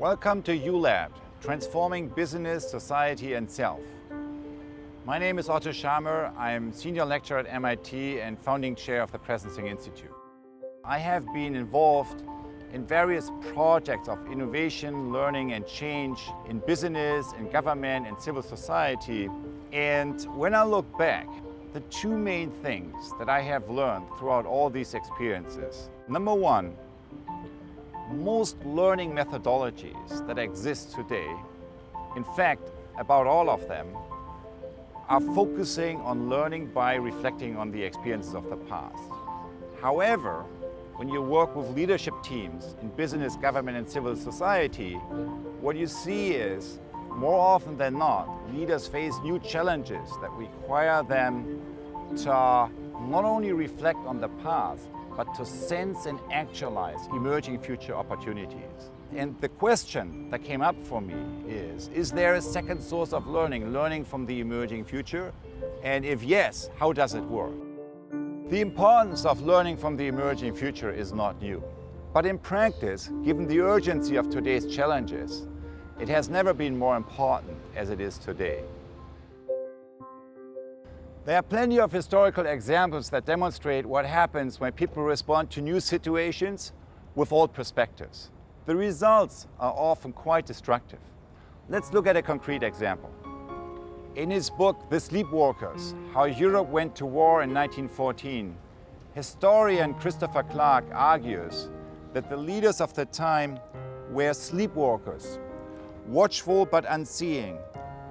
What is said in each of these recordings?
Welcome to ULab, transforming business, society and self. My name is Otto Schamer. I'm senior lecturer at MIT and founding chair of the Presencing Institute. I have been involved in various projects of innovation, learning and change in business, in government and civil society. And when I look back, the two main things that I have learned throughout all these experiences. Number one, most learning methodologies that exist today, in fact, about all of them, are focusing on learning by reflecting on the experiences of the past. However, when you work with leadership teams in business, government and civil society, what you see is, more often than not, leaders face new challenges that require them to not only reflect on the past, but to sense and actualize emerging future opportunities. And the question that came up for me is there a second source of learning from the emerging future? And if yes, how does it work? The importance of learning from the emerging future is not new. But in practice, given the urgency of today's challenges, it has never been more important as it is today. There are plenty of historical examples that demonstrate what happens when people respond to new situations with old perspectives. The results are often quite destructive. Let's look at a concrete example. In his book, The Sleepwalkers, How Europe Went to War in 1914, historian Christopher Clark argues that the leaders of the time were sleepwalkers, watchful but unseeing,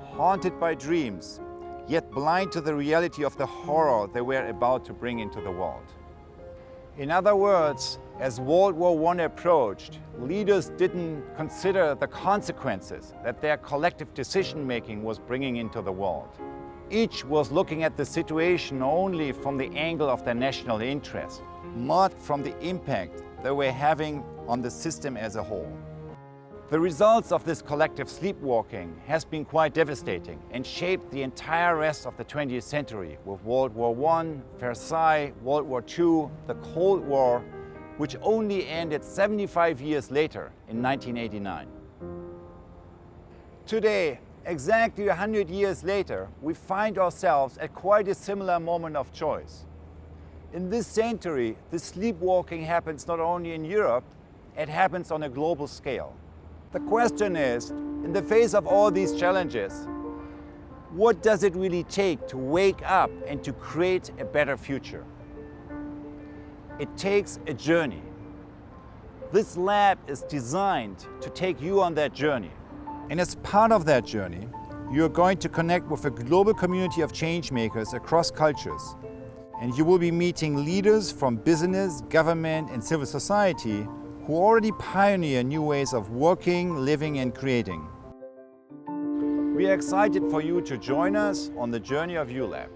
haunted by dreams, yet blind to the reality of the horror they were about to bring into the world. In other words, as World War I approached, leaders didn't consider the consequences that their collective decision-making was bringing into the world. Each was looking at the situation only from the angle of their national interest, not from the impact they were having on the system as a whole. The results of this collective sleepwalking has been quite devastating and shaped the entire rest of the 20th century with World War I, Versailles, World War II, the Cold War, which only ended 75 years later in 1989. Today, exactly 100 years later, we find ourselves at quite a similar moment of choice. In this century, the sleepwalking happens not only in Europe, it happens on a global scale. The question is, in the face of all these challenges, what does it really take to wake up and to create a better future? It takes a journey. This lab is designed to take you on that journey. And as part of that journey, you're going to connect with a global community of change makers across cultures. And you will be meeting leaders from business, government, and civil society who already pioneer new ways of working, living, and creating. We are excited for you to join us on the journey of ULab.